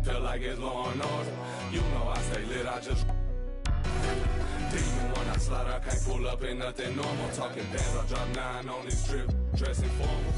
feel like it's law and order. You know I stay lit, I just even when I slide, I can't pull up in nothing normal. Talking bands, I drop 9 on this trip, dressing formal.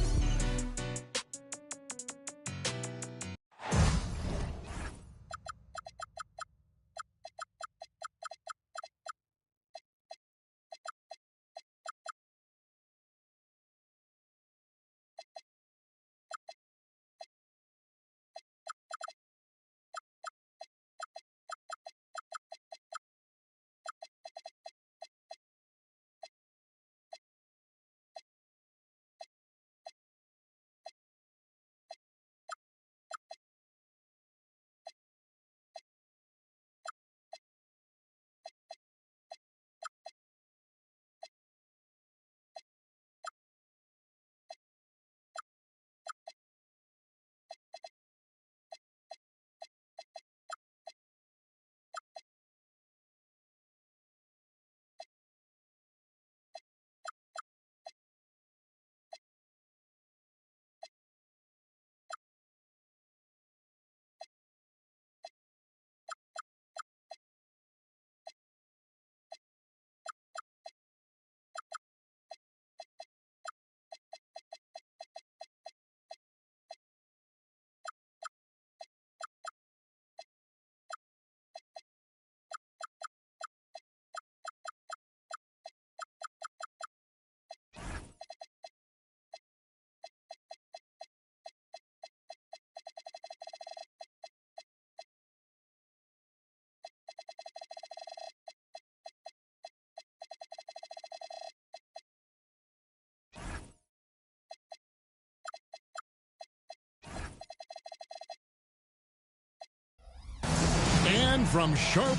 And from Charlotte,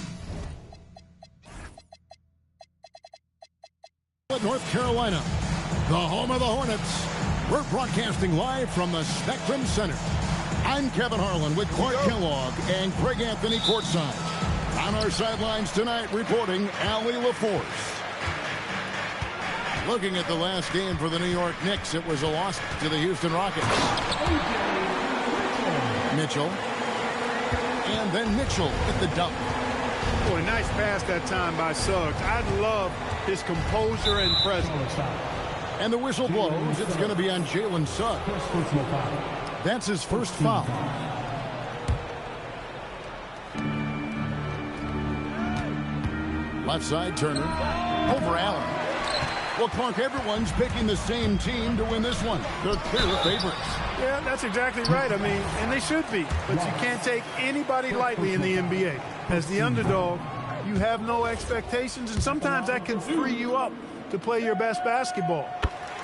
North Carolina, the home of the Hornets, we're broadcasting live from the Spectrum Center. I'm Kevin Harlan with Clark Kellogg and Greg Anthony courtside. On our sidelines tonight, reporting Allie LaForce. Looking at the last game for the New York Knicks, it was a loss to the Houston Rockets. Mitchell. And then Mitchell at the dunk. Boy, nice pass that time by Suggs. I love his composure and presence. And the whistle blows. It's going to be on Jalen Suggs. That's his first foul. Left side, Turner. Over Allen. Well, Clark, everyone's picking the same team to win this one. They're clear favorites. Yeah, that's exactly right. I mean, and they should be. But you can't take anybody lightly in the NBA. As the underdog, you have no expectations, and sometimes that can free you up to play your best basketball,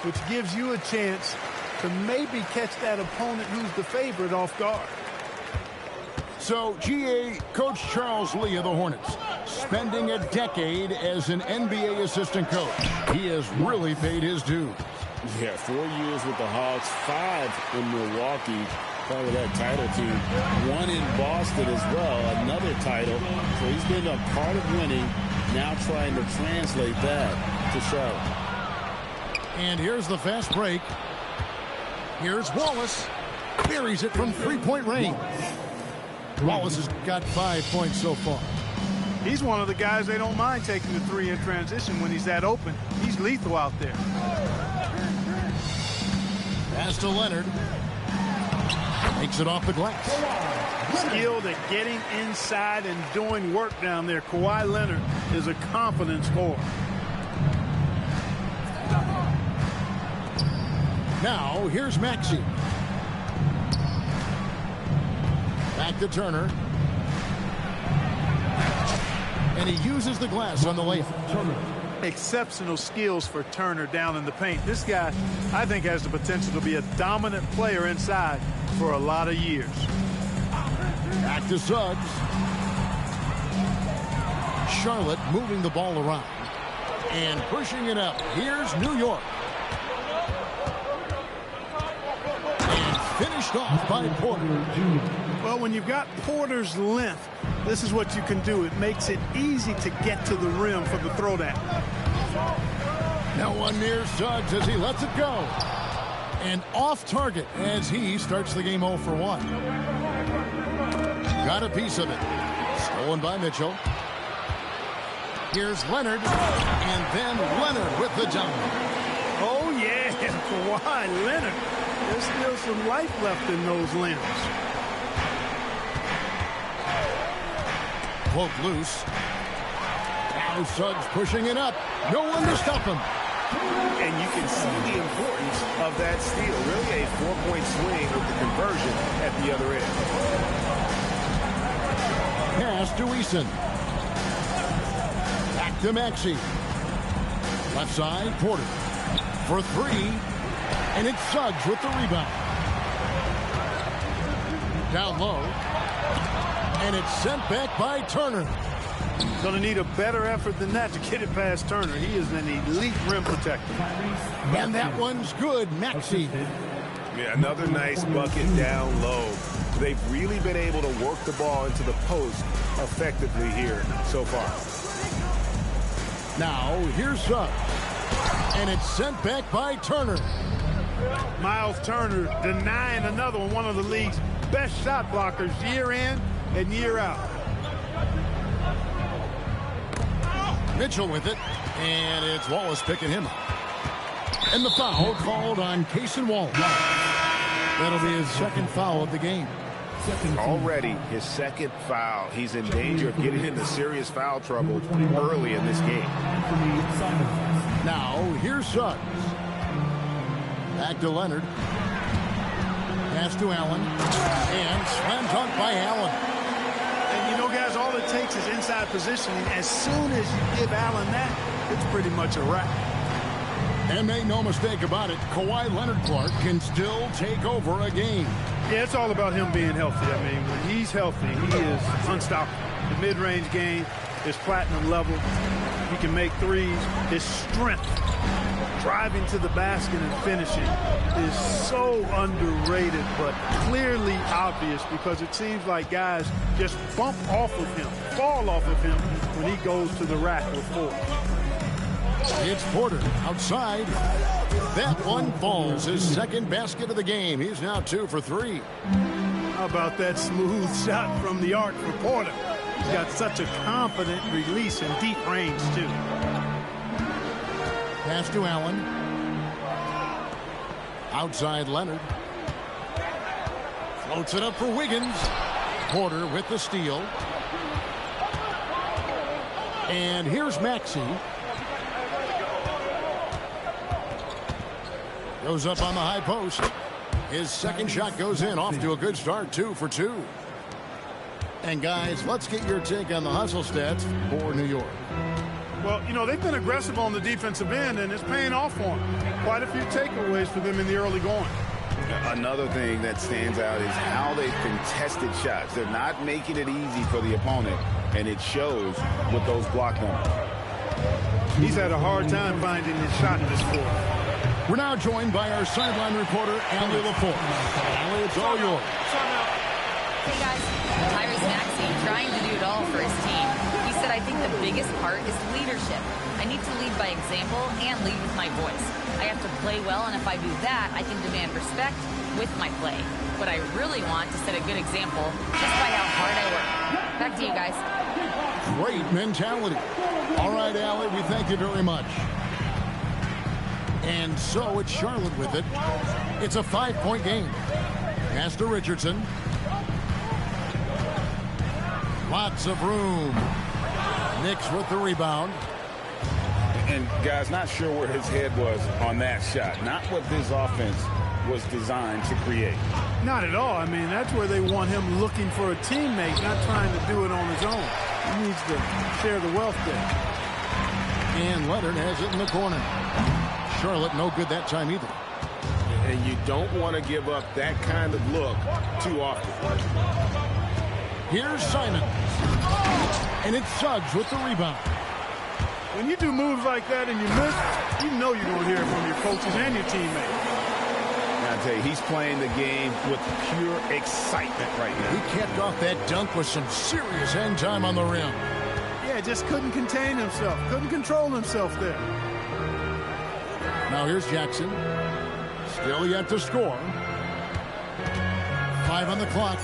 which gives you a chance to maybe catch that opponent who's the favorite off guard. So, GA, Coach Charles Lee of the Hornets, spending a decade as an NBA assistant coach. He has really paid his dues. Yeah, 4 years with the Hawks, 5 in Milwaukee, part of that title team. 1 in Boston as well, another title. So he's been a part of winning, now trying to translate that to Charlotte. And here's the fast break. Here's Wallace. Buries it from three-point range. Wallace has got 5 points so far. He's one of the guys they don't mind taking the three in transition when he's that open. He's lethal out there. Pass to Leonard. Takes it off the glass. Skilled at getting inside and doing work down there. Kawhi Leonard is a confident scorer. Now, here's Maxey. Back to Turner. And he uses the glass on the layup. Exceptional skills for Turner down in the paint. This guy, I think, has the potential to be a dominant player inside for a lot of years. Back to Suggs. Charlotte moving the ball around and pushing it up. Here's New York. And finished off by Porter. Well, when you've got Porter's length, this is what you can do. It makes it easy to get to the rim for the throwdown. Now one near Suggs as he lets it go. And off target as he starts the game 0 for 1. Got a piece of it. Stolen by Mitchell. Here's Leonard. And then Leonard with the dunk. Oh, yeah, Kawhi Leonard. There's still some life left in those limbs. Poke loose. Now Suggs pushing it up. No one to stop him. And you can see the importance of that steal. Really a 4-point swing with the conversion at the other end. Pass to Eason. Back to Maxey. Left side, Porter. For three. And it's Suggs with the rebound. Down low. And it's sent back by Turner. Going to need a better effort than that to get it past Turner. He is an elite rim protector. And that one's good. Maxey. Yeah, another nice bucket down low. They've really been able to work the ball into the post effectively here so far. Now, here's Suggs. And it's sent back by Turner. Miles Turner denying another one of the league's best shot blockers year in and year out. Mitchell with it. And it's Wallace picking him up. And the foul called on Cason Wallace. That'll be his second foul of the game. Already his second foul. He's in danger of getting into serious foul trouble early in this game. Now, here's Suggs. Back to Leonard. Pass to Allen. And slam dunk by Allen. And you know, guys, all it takes is inside positioning. As soon as you give Allen that, it's pretty much a wrap. And make no mistake about it, Kawhi Leonard-Clark can still take over a game. Yeah, it's all about him being healthy. I mean, when he's healthy, he is unstoppable. The mid-range game is platinum level. He can make threes. His strength, driving to the basket and finishing, is so underrated, but clearly obvious because it seems like guys just bump off of him, fall off of him when he goes to the rack with force. It's Porter outside. That one falls. His second basket of the game. He's now 2 for 3. How about that smooth shot from the arc for Porter? He's got such a confident release in deep range, too. Pass to Allen. Outside Leonard. Floats it up for Wiggins. Porter with the steal. And here's Maxey. Goes up on the high post. His second shot goes in. Off to a good start. 2 for 2. And guys, let's get your take on the hustle stats for New York. Well, you know, they've been aggressive on the defensive end, and it's paying off for them. Quite a few takeaways for them in the early going. Another thing that stands out is how they've contested shots. They're not making it easy for the opponent, and it shows with those block numbers. He's had a hard time finding his shot this quarter. We're now joined by our sideline reporter, Allie LaForce. Allie, it's all yours. Hey, guys. Tyrese Maxey trying to do it all for his team. He said, I think the biggest part is leadership. I need to lead by example and lead with my voice. I have to play well, and if I do that, I can demand respect with my play. But I really want to set a good example just by how hard I work. Back to you guys. Great mentality. All right, Allie, we thank you very much. And so it's Charlotte with it. It's a 5-point game. Pass to Richardson. Lots of room. Knicks with the rebound. And, guys, not sure where his head was on that shot. Not what this offense was designed to create. Not at all. I mean, that's where they want him looking for a teammate, not trying to do it on his own. He needs to share the wealth there. And Leonard has it in the corner. Charlotte no good that time either. And you don't want to give up that kind of look too often. Here's Simon. And it's Suggs with the rebound. When you do moves like that and you miss, you know you're going to hear it from your coaches and your teammates. I tell you, he's playing the game with pure excitement right now. He kept off that dunk with some serious hang time on the rim. Yeah, just couldn't contain himself. Couldn't control himself there. Now here's Jackson. Still yet to score. 5 on the clock.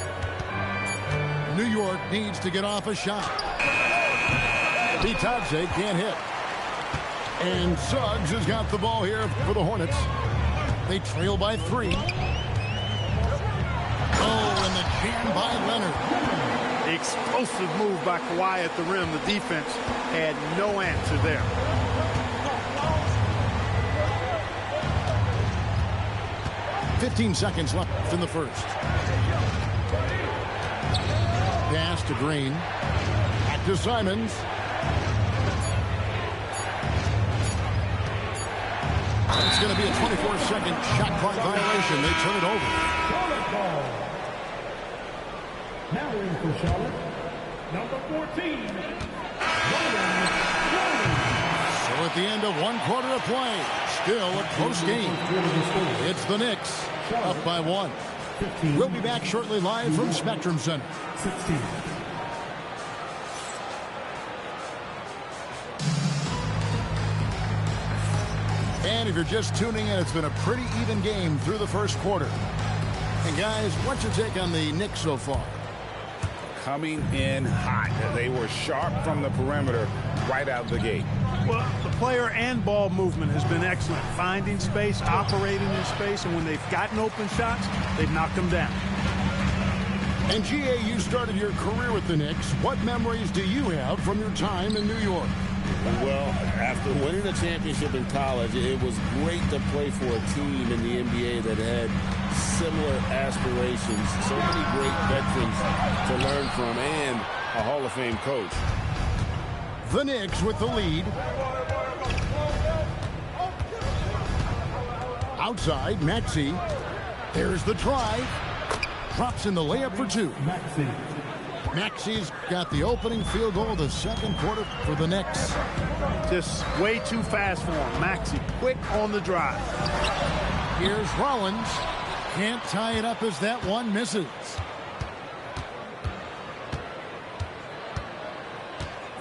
New York needs to get off a shot. Bitadze can't hit. And Suggs has got the ball here for the Hornets. They trail by 3. Oh, and the jam by Leonard. Explosive move by Kawhi at the rim. The defense had no answer there. .15 seconds left in the first. Pass to Green. Back to Simons. It's going to be a 24-second shot clock violation. They turn it over. Now in for Charlotte, number 14. So at the end of 1 quarter of play, still a close game. It's the Knicks up by 1. We'll be back shortly live from Spectrum Center. 16. And if you're just tuning in, it's been a pretty even game through the first quarter. And guys, what's your take on the Knicks so far? Coming in hot. They were sharp from the perimeter right out of the gate. Well, the player and ball movement has been excellent. Finding space, operating in space, and when they've gotten open shots, they've knocked them down. And GA, you started your career with the Knicks. What memories do you have from your time in New York? Well, after winning a championship in college, it was great to play for a team in the NBA that had similar aspirations. So many great veterans to learn from and a Hall of Fame coach. The Knicks with the lead. Outside, Maxey. There's the try. Drops in the layup for 2. Maxey's got the opening field goal of the second quarter for the Knicks. Just way too fast for him. Maxey, quick on the drive. Here's Rollins. Can't tie it up as that one misses.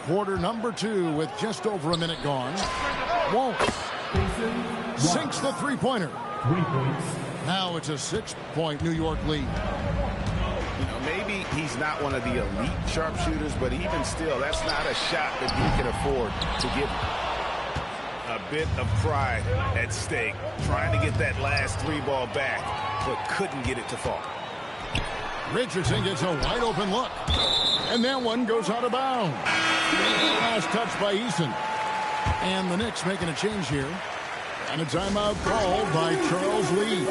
Quarter number 2 with just over a minute gone. Won't. Sinks the three-pointer. 3 points. Now it's a 6-point New York lead. You know, maybe he's not one of the elite sharpshooters, but even still, that's not a shot that he can afford to get a bit of pride at stake. Trying to get that last 3-ball back, but couldn't get it to fall. Richardson gets a wide open look. And that one goes out of bounds. Last touch by Eason. And the Knicks making a change here. And a timeout called by Charles Lee.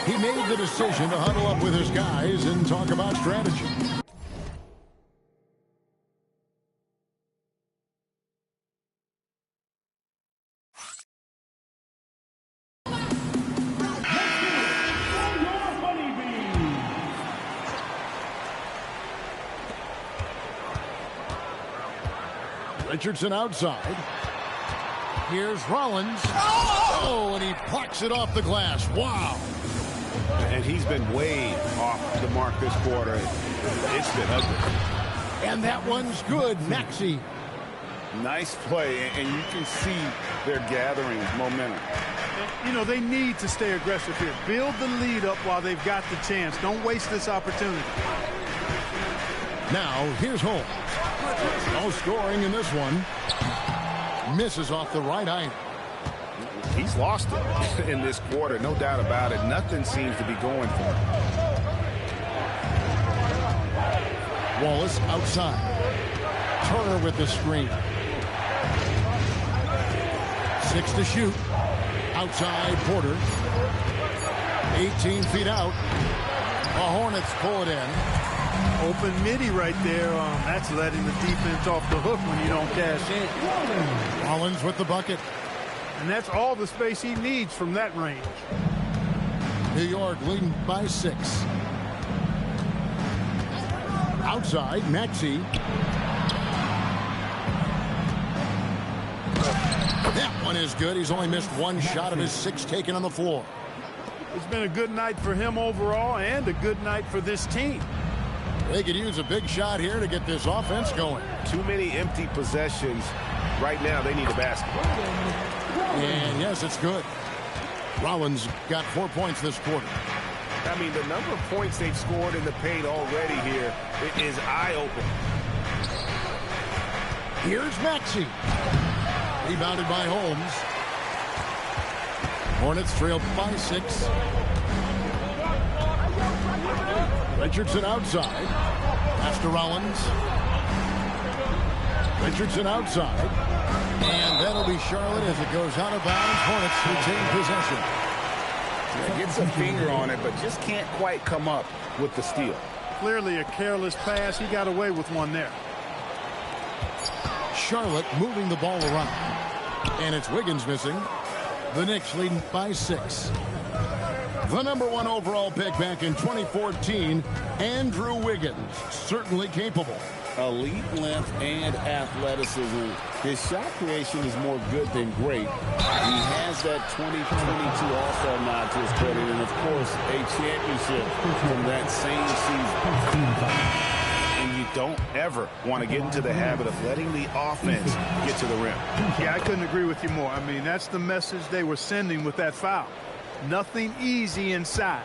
He made the decision to huddle up with his guys and talk about strategy. Richardson outside. Here's Rollins. Oh, and he plucks it off the glass. Wow. And he's been way off the mark this quarter. It's been ugly. And that one's good. Maxey. Nice play, and you can see they're gathering momentum. You know, they need to stay aggressive here. Build the lead up while they've got the chance. Don't waste this opportunity. Now, here's Holmes. No scoring in this one. Misses off the right eye. He's lost it in this quarter, no doubt about it. Nothing seems to be going for him. Wallace outside. Turner with the screen. 6 to shoot. Outside Porter. 18 feet out. The Hornets pull it in. Open midi right there. That's letting the defense off the hook when you don't cash in. Rollins with the bucket. And that's all the space he needs from that range. New York leading by 6. Outside, Maxey. That one is good. He's only missed one shot of his 6 taken on the floor. It's been a good night for him overall and a good night for this team. They could use a big shot here to get this offense going. Too many empty possessions. Right now, they need a basket. And yes, it's good. Rollins got 4 points this quarter. I mean, the number of points they've scored in the paint already here is eye-opening. Here's Maxey. Rebounded by Holmes. Hornets trail by 6. Richardson outside. Pass to Rollins. Richardson outside. And that'll be Charlotte as it goes out of bounds. Hornets retain possession. Yeah, gets a finger on it, but just can't quite come up with the steal. Clearly a careless pass. He got away with one there. Charlotte moving the ball around. And it's Wiggins missing. The Knicks leading by 6. The #1 overall pick back in 2014, Andrew Wiggins, certainly capable. Elite length and athleticism. His shot creation is more good than great. He has that 2022 All-Star nod to his credit, and of course, a championship from that same season. And you don't ever want to get into the habit of letting the offense get to the rim. Yeah, I couldn't agree with you more. I mean, that's the message they were sending with that foul. Nothing easy inside.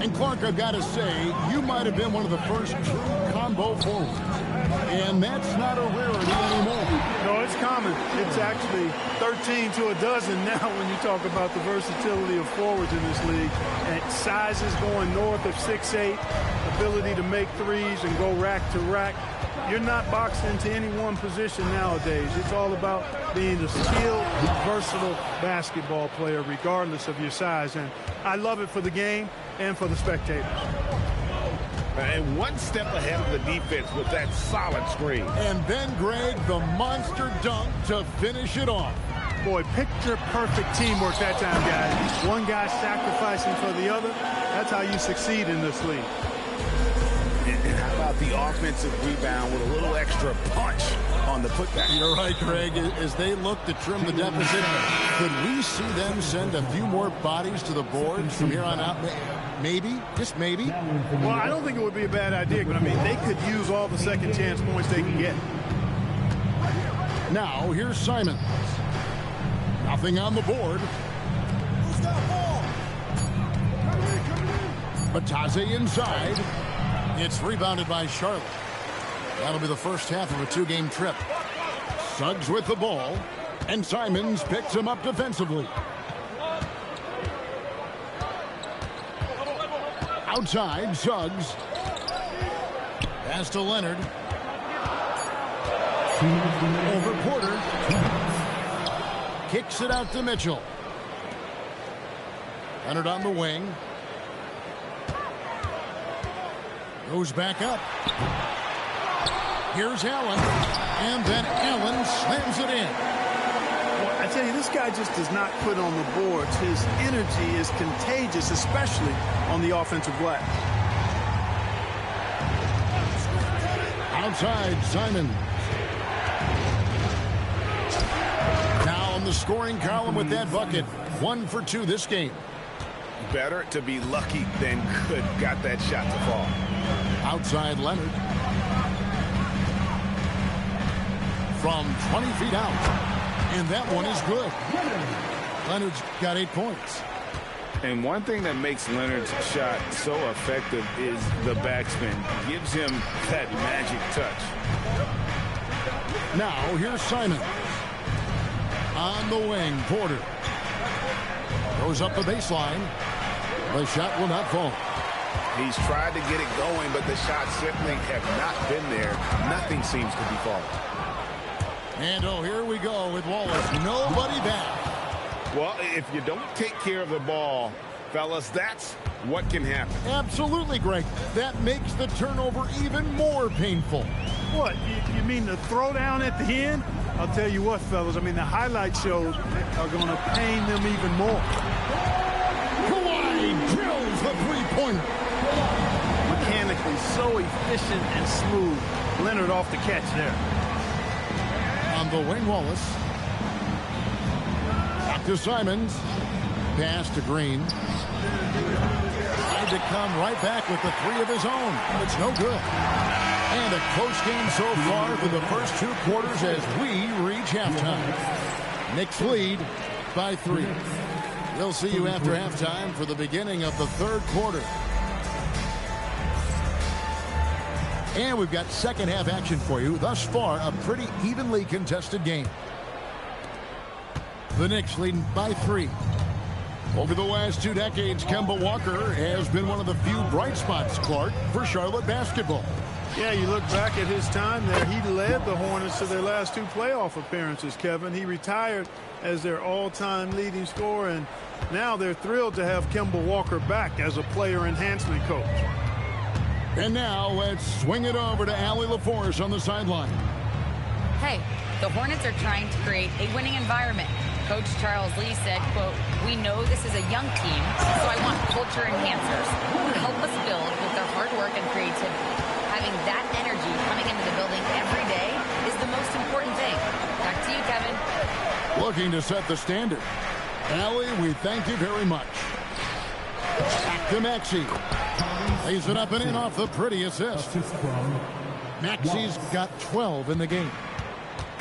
And Clark, I've got to say, you might have been one of the first true combo forwards. And that's not a rarity anymore. No, it's common. It's actually 13 to a dozen now when you talk about the versatility of forwards in this league. And sizes going north of 6'8", ability to make threes and go rack to rack. You're not boxed into any one position nowadays. It's all about being a skilled, versatile basketball player regardless of your size. And I love it for the game and for the spectators. And one step ahead of the defense with that solid screen. And then, Greg, the monster dunk to finish it off. Boy, picture-perfect teamwork that time, guys. One guy sacrificing for the other. That's how you succeed in this league. And how about the offensive rebound with a little extra punch on the putback? You're right, Greg. As they look to trim the deficit, could we see them send a few more bodies to the boards from here on out? Maybe, just maybe. Well, I don't think it would be a bad idea, but I mean, they could use all the second chance points they can get. Now, here's Simons. Nothing on the board. Bataze inside. It's rebounded by Charlotte. That'll be the first half of a 2-game trip. Suggs with the ball, and Simons picks him up defensively. Outside, Suggs. Pass to Leonard. Over Porter. Kicks it out to Mitchell. Leonard on the wing. Goes back up. Here's Allen. And then Allen slams it in. I tell you, this guy just does not quit on the boards. His energy is contagious, especially on the offensive glass. Outside, Simon. Now on the scoring column with that bucket. 1 for 2 this game. Better to be lucky than good. Got that shot to fall. Outside, Leonard. From 20 feet out. And that one is good. Leonard's got 8 points. And one thing that makes Leonard's shot so effective is the backspin. Gives him that magic touch. Now, here's Simon. On the wing, Porter. Goes up the baseline. The shot will not fall. He's tried to get it going, but the shots simply have not been there. Nothing seems to be falling. And here we go with Wallace. Nobody back. Well, if you don't take care of the ball, fellas, that's what can happen. Absolutely, Greg. That makes the turnover even more painful. What, you mean the throwdown at the end? I'll tell you what, fellas, I mean, the highlight shows are going to pain them even more. Kawhi drills the three-pointer. Mechanically so efficient and smooth. Leonard off the catch there. On the wing, Wallace. Back to Simons. Pass to Green. Tried to come right back with the 3 of his own. It's no good. And a close game so far for the first 2 quarters as we reach halftime. Knicks lead by 3. We'll see you after halftime for the beginning of the third quarter. And we've got second half action for you. Thus far, a pretty evenly contested game. The Knicks leading by 3. Over the last 2 decades, Kemba Walker has been one of the few bright spots, Clark, for Charlotte basketball. Yeah, you look back at his time there, he led the Hornets to their last 2 playoff appearances, Kevin. He retired as their all-time leading scorer, and now they're thrilled to have Kemba Walker back as a player enhancement coach. And now let's swing it over to Allie LaForce on the sideline. Hey, the Hornets are trying to create a winning environment. Coach Charles Lee said, quote, "We know this is a young team, so I want culture enhancers who help us build with their hard work and creativity. Having that energy coming into the building every day is the most important thing." Back to you, Kevin. Looking to set the standard. Allie, we thank you very much. Back to Maxey. Lays it up and in off the pretty assist. Maxey's got 12 in the game.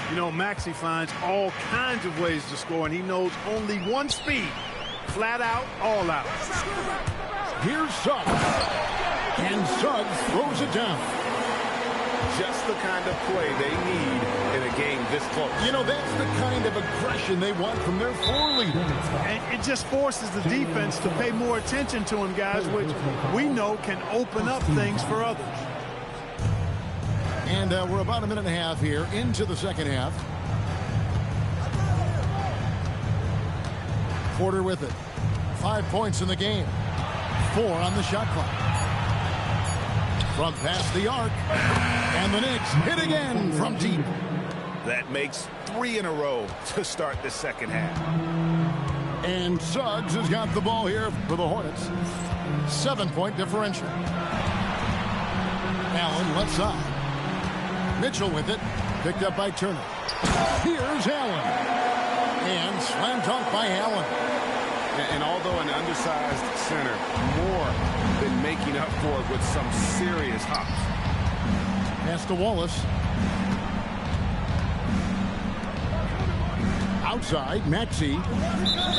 You know, Maxey finds all kinds of ways to score, and he knows only one speed. Flat out, all out. Here's Suggs. And Suggs throws it down. Just the kind of play they need in a game this close. You know, that's the kind of aggression they want from their floor leader. And it just forces the defense to pay more attention to him, guys, which we know can open up things for others. And we're about a minute and a half here into the second half. Porter with it. 5 points in the game. 4 on the shot clock. From past the arc. And the Knicks hit again from deep. That makes 3 in a row to start the second half. And Suggs has got the ball here for the Hornets. 7-point differential. Allen left side. Mitchell with it. Picked up by Turner. Here's Allen. And slam dunk by Allen. And although an undersized center, more than making up for it with some serious hops. Pass to Wallace. Outside, Maxey.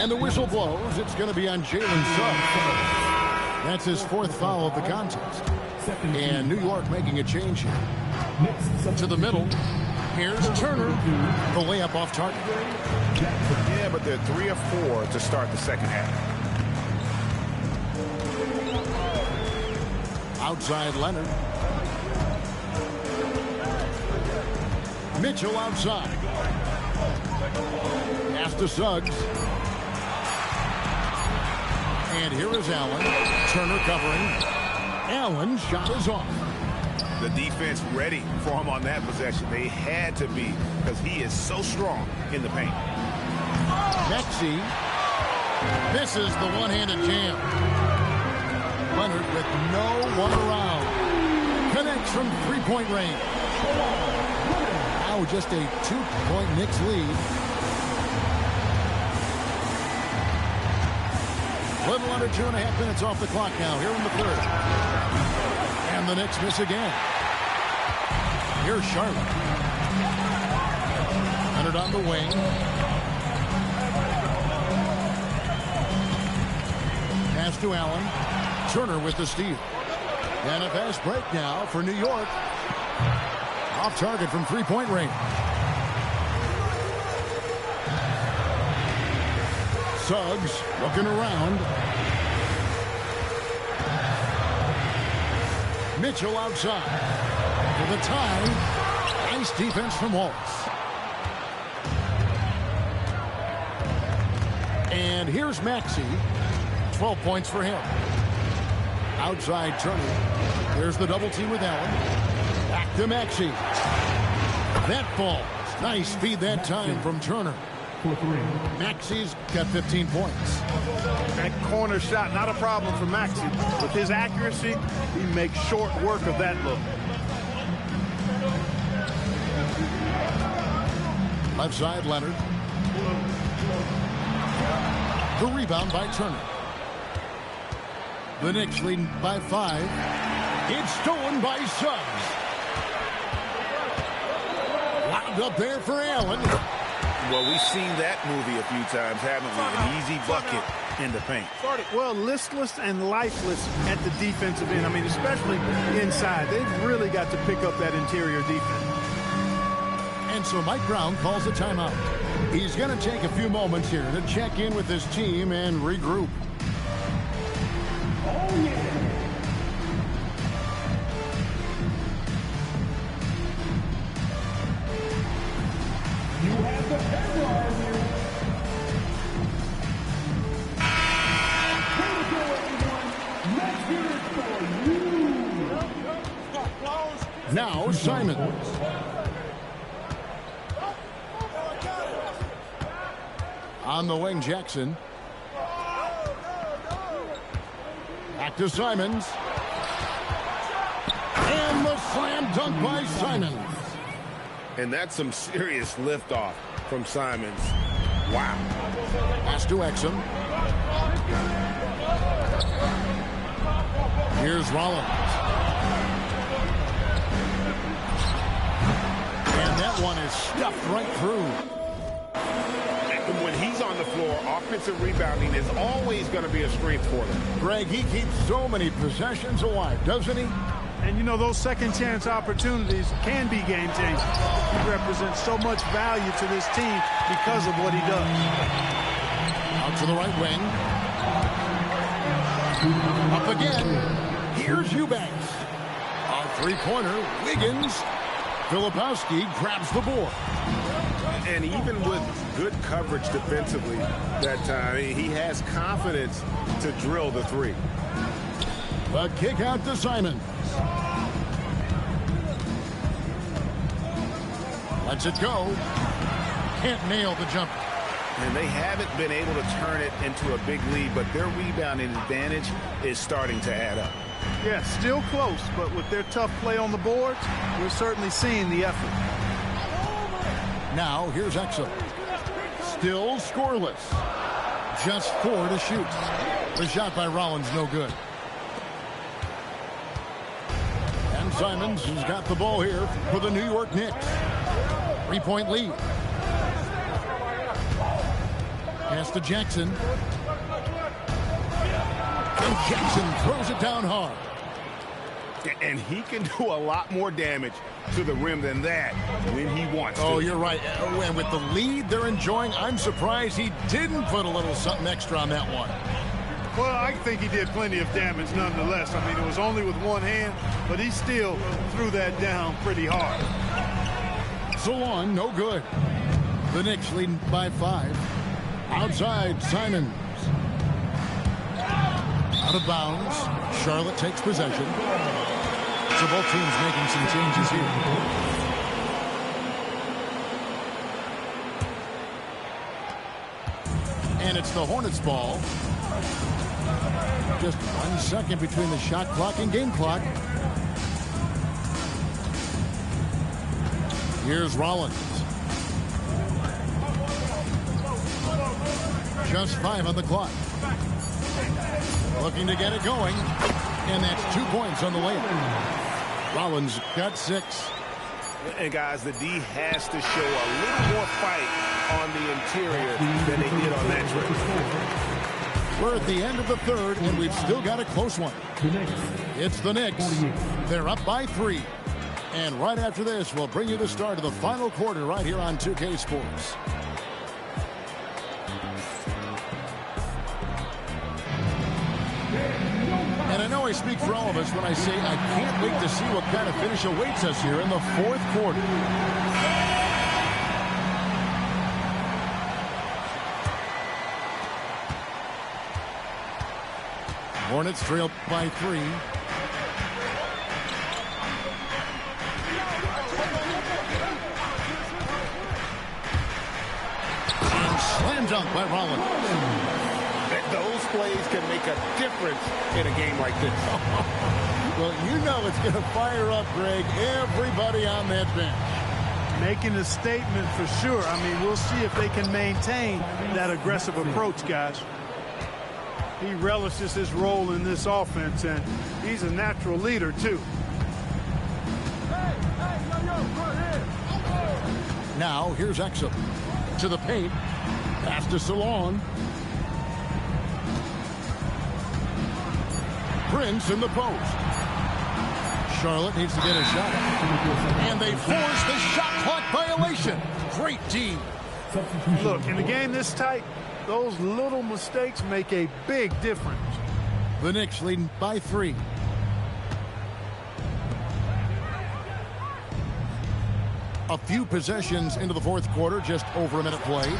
And the whistle blows. It's going to be on Jalen Suggs. That's his 4th foul of the contest. And New York making a change here. To the middle. Here's Turner. The layup off target. Yeah, but they're 3 of 4 to start the second half. Outside Leonard. Mitchell outside. Pass to Suggs. And here is Allen. Turner covering. Allen's shot is off. The defense ready for him on that possession. They had to be because he is so strong in the paint. Maxey. This is the one-handed jam. Leonard with no one around. Connects from 3-point range. Now just a 2-point Knicks lead. Little under 2.5 minutes off the clock now here in the third. And the Knicks miss again. Here's Charlotte. Leonard on the wing. Pass to Allen. Turner with the steal. And a fast break now for New York. Off target from 3-point range. Suggs looking around. Mitchell outside. For the tie. Nice defense from Wallace. And here's Maxey. 12 points for him. Outside Turner. There's the double team with Allen. Back to Maxey. That falls. Nice feed that time from Turner. Maxey's got 15 points. That corner shot, not a problem for Maxey. With his accuracy, he makes short work of that look. Left side, Leonard. The rebound by Turner. The Knicks leading by 5. It's stolen by Suggs. Wound up there for Allen. Well, we've seen that movie a few times, haven't we? An easy bucket in the paint. Well, listless and lifeless at the defensive end. I mean, especially inside. They've really got to pick up that interior defense. And so Mike Brown calls a timeout. He's going to take a few moments here to check in with his team and regroup. Oh, yeah. You have the camera on you. Here we go, everyone. Let's hear it for you. Now Simons. On the wing, Jackson. Back to Simons. And the slam dunk by Simons. And that's some serious liftoff from Simons. Wow. Pass to Exum. Here's Rollins. And that one is stuffed right through. When he's on the floor, offensive rebounding is always going to be a strength for them. Greg, he keeps so many possessions alive, doesn't he? And, you know, those second chance opportunities can be game changers. He represents so much value to this team because of what he does. Out to the right wing. Up again. Here's Eubanks. On three-pointer, Wiggins. Filipowski grabs the board. And even with good coverage defensively that time, he has confidence to drill the three. The kick out to Simons. Lets it go. Can't nail the jumper. And they haven't been able to turn it into a big lead, but their rebounding advantage is starting to add up. Yeah, still close, but with their tough play on the boards, we're certainly seeing the effort. Now, here's Exum. Still scoreless. Just 4 to shoot. The shot by Rollins, no good. And Simons has got the ball here for the New York Knicks. 3-point lead. Pass to Jackson. And Jackson throws it down hard. And he can do a lot more damage to the rim than that when he wants to. Oh, you're right. And with the lead they're enjoying, I'm surprised he didn't put a little something extra on that one. Well, I think he did plenty of damage nonetheless. I mean, it was only with one hand, but he still threw that down pretty hard. So long, no good. The Knicks leading by 5. Outside, Simons. Out of bounds. Charlotte takes possession. So both teams making some changes here. And it's the Hornets ball. Just 1 second between the shot clock and game clock. Here's Rollins. Just 5 on the clock. Looking to get it going. And that's 2 points on the layup. Rollins got 6. And guys, the D has to show a little more fight on the interior than they did on that trip. We're at the end of the third, and we've still got a close one. It's the Knicks. They're up by 3. And right after this, we'll bring you the start of the final quarter right here on 2K Sports. And I know I speak for all of us when I say I can't wait to see what kind of finish awaits us here in the fourth quarter. Hornets trail by 3. And slam dunk by Rollins. Those plays can make a difference in a game like this. Well, you know it's going to fire up, Greg, everybody on that bench. Making a statement for sure. I mean, we'll see if they can maintain that aggressive approach, guys. He relishes his role in this offense, and he's a natural leader, too. Now, here's Exum. To the paint. Pass to Salon. Prince in the post. Charlotte needs to get a shot. And they force the shot clock violation. Great team. Look, in a game this tight, those little mistakes make a big difference. The Knicks leading by 3. A few possessions into the fourth quarter, just over a minute played.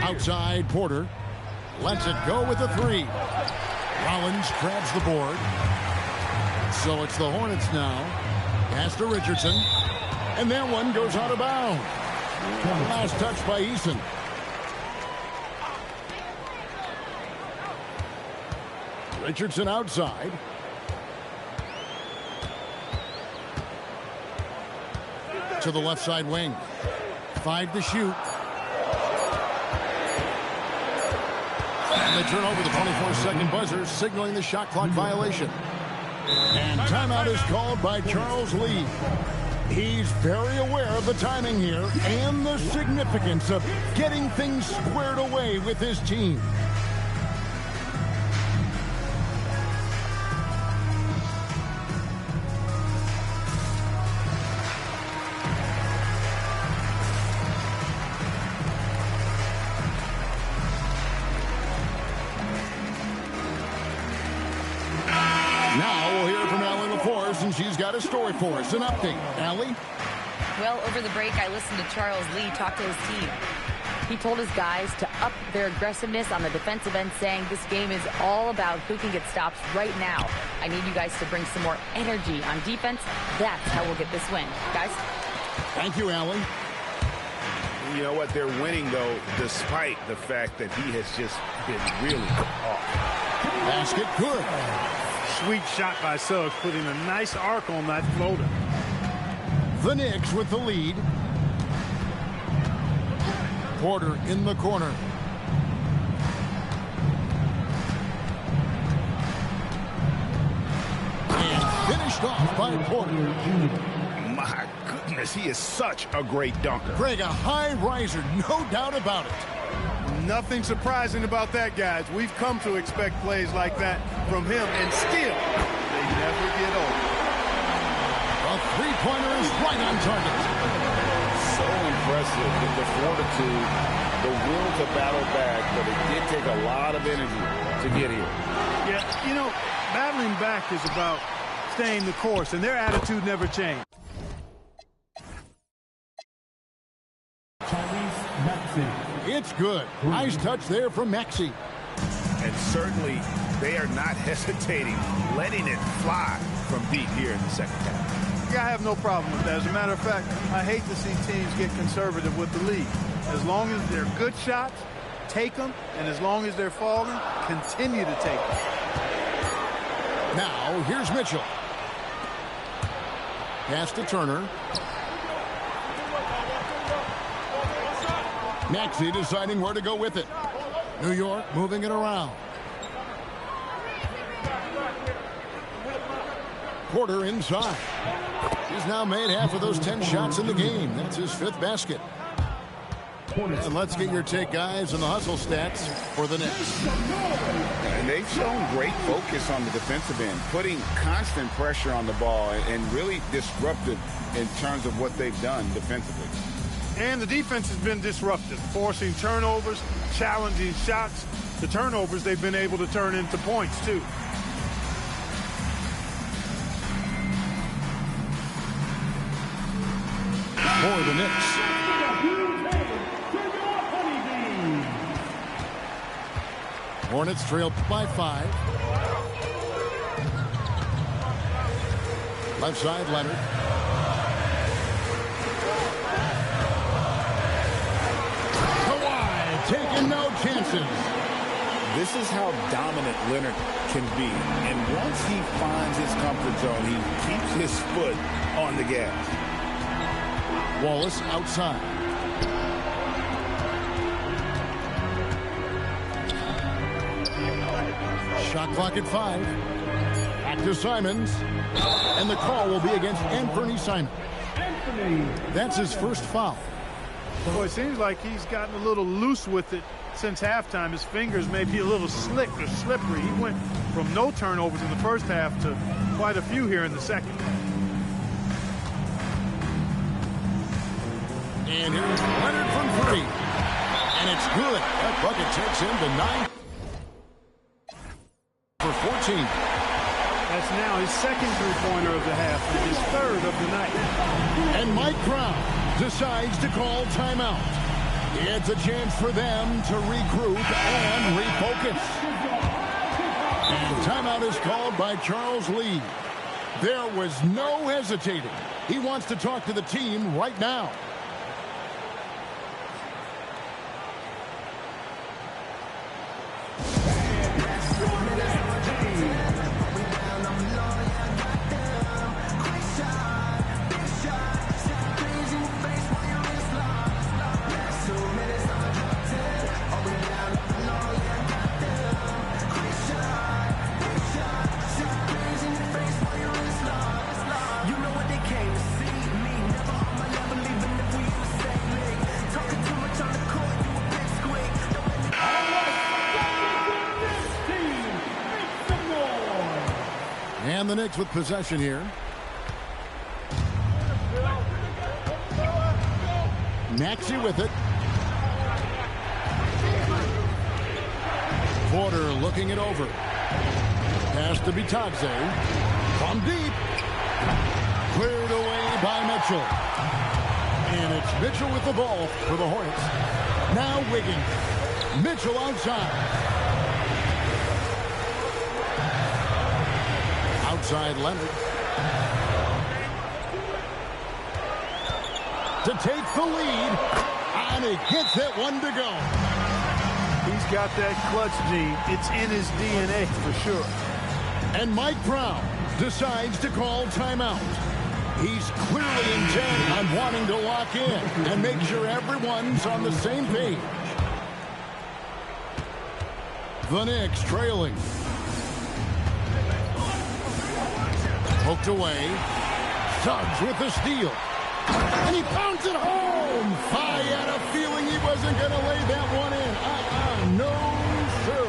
Outside, Porter lets it go with a 3. Rollins grabs the board. So it's the Hornets now. Pass to Richardson. And that one goes out of bounds. Last touch by Eason. Richardson outside. To the left side wing. 5 to shoot. And they turn over the 24-second buzzer, signaling the shot clock violation. And timeout is called by Charles Lee. He's very aware of the timing here and the significance of getting things squared away with his team. She's got a story for us, an update. Allie? Well, over the break, I listened to Charles Lee talk to his team. He told his guys to up their aggressiveness on the defensive end, saying this game is all about who can get stops right now. I need you guys to bring some more energy on defense. That's how we'll get this win. Guys? Thank you, Allie. You know what? They're winning, though, despite the fact that he has just been really off. Basket good. Sweet shot by Suggs, putting a nice arc on that floater. The Knicks with the lead. Porter in the corner. And finished off by Porter. My goodness, he is such a great dunker. Greg, a high riser, no doubt about it. Nothing surprising about that, guys. We've come to expect plays like that from him, and still, they never get old. A three-pointer is right on target. So impressive with the fortitude, the will to battle back, but it did take a lot of energy to get here. Yeah, you know, battling back is about staying the course, and their attitude never changed. It's good. Nice touch there from Maxey. And certainly they are not hesitating, letting it fly from deep here in the second half. Yeah, I have no problem with that. As a matter of fact, I hate to see teams get conservative with the lead. As long as they're good shots, take them. And as long as they're falling, continue to take them. Now, here's Mitchell. Pass to Turner. Maxey deciding where to go with it. New York moving it around. Porter inside. He's now made half of those 10 shots in the game. That's his 5th basket. And let's get your take, guys, on the hustle stats for the Knicks. And they've shown great focus on the defensive end, putting constant pressure on the ball and really disruptive in terms of what they've done defensively. And the defense has been disruptive, forcing turnovers, challenging shots. The turnovers they've been able to turn into points, too. For the Knicks. Hornets trail by 5. Left side, Leonard. Taking no chances. This is how dominant Leonard can be. And once he finds his comfort zone, he keeps his foot on the gas. Wallace outside. Shot clock at 5. Back to Simons. And the call will be against Anthony Simons. That's his first foul. Boy, it seems like he's gotten a little loose with it since halftime. His fingers may be a little slick or slippery. He went from no turnovers in the first half to quite a few here in the second. And here's Leonard from three. And it's good. That bucket takes him to 9 for 14. That's now his second three-pointer of the half and his third of the night. And Mike Brown decides to call timeout. It's a chance for them to regroup and refocus. And timeout is called by Charles Lee. There was no hesitating. He wants to talk to the team right now. And the Knicks with possession here. Maxey with it. Porter looking it over. Pass to Bitadze. From deep. Cleared away by Mitchell. And it's Mitchell with the ball for the Hornets. Now Wiggins. Mitchell outside. Outside Leonard. To take the lead. And he gets that one to go. He's got that clutch gene. It's in his DNA for sure. And Mike Brown decides to call timeout. He's clearly intent on wanting to lock in and make sure everyone's on the same page. The Knicks trailing. Poked away. Suggs with the steal. And he pounds it home. I had a feeling he wasn't going to lay that one in. No, sir.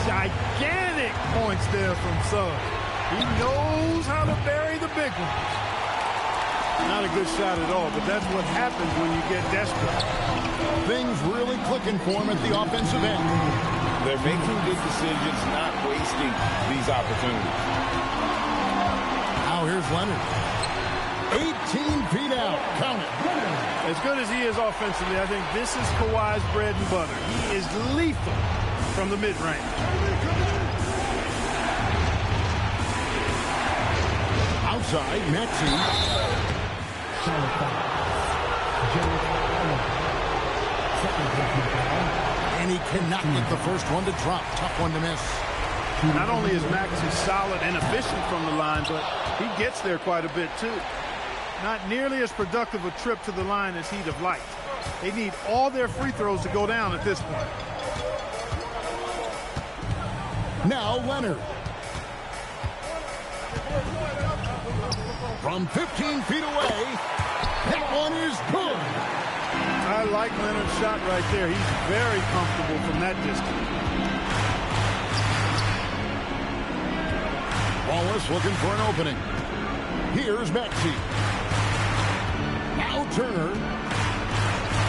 Gigantic points there from Suggs. He knows how to bury the big ones. Not a good shot at all, but that's what happens when you get desperate. Things really clicking for him at the offensive end. They're making good decisions, not wasting these opportunities. Now here's Leonard. 18 feet out. Count it. As good as he is offensively, I think this is Kawhi's bread and butter. He is lethal from the mid-range. Outside, Maxey. And he cannot get the first one to drop. Tough one to miss. Not only is Maxey solid and efficient from the line, but he gets there quite a bit too. Not nearly as productive a trip to the line as he'd have liked. They need all their free throws to go down at this point. Now Leonard. From 15 feet away, that one is good. I like Leonard's shot right there. He's very comfortable from that distance. Wallace looking for an opening. Here's Maxey. Now Turner.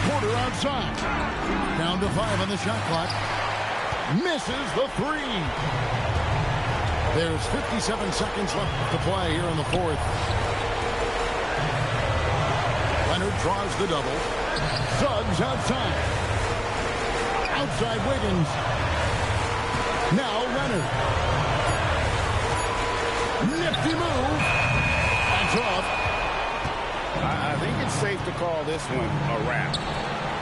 Porter outside. Down to 5 on the shot clock. Misses the three. There's 57 seconds left to play here in the fourth. Leonard draws the double. Suggs outside. Outside Wiggins. Now Leonard. Nifty move. That's off. I think it's safe to call this one a wrap.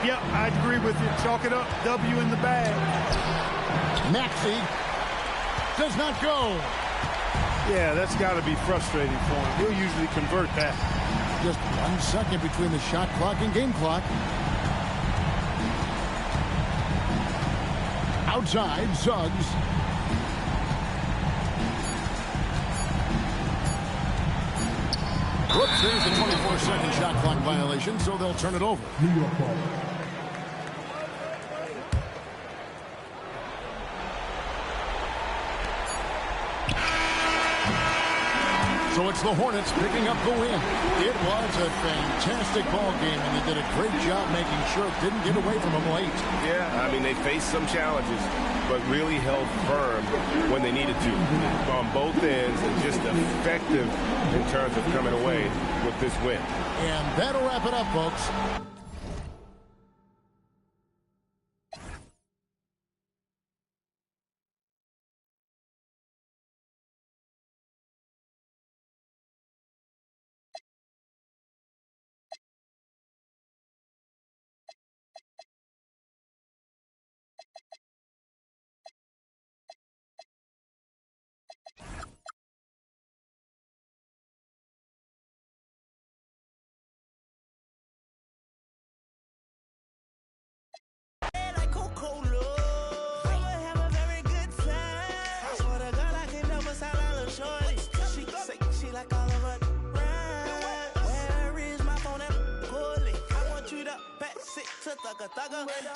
Yep, I agree with you. Chalk it up. W in the bag. Maxey does not go. Yeah, that's got to be frustrating for him. He'll usually convert that. Just 1 second between the shot clock and game clock. Outside, Suggs. Brooks There's the 24-second shot clock violation, so they'll turn it over. New York ball. So it's the Hornets picking up the win. It was a fantastic ball game, and they did a great job making sure it didn't get away from them late. Yeah, I mean, they faced some challenges, but really held firm when they needed to on both ends, and just effective in terms of coming away with this win. And that'll wrap it up, folks.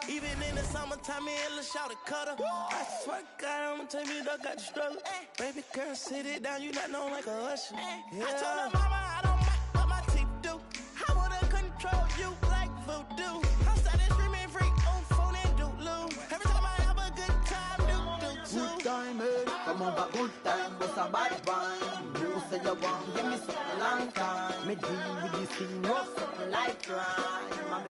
Even in the summertime, me and Lil' Shawty cutter. I swear to God, I'ma tell you, I got the struggle. Baby girl, sit it down, you not known like a usher. Yeah. I told her mama, I don't mind what my teeth do. I wanna control you like voodoo. I'm started screaming freak on phone and doodloo. Every time I have a good time, do too. Good time, eh? Come on, but good time, but a bad wine. You say you want, give me something long time. Me deal with this thing, rough something like crime.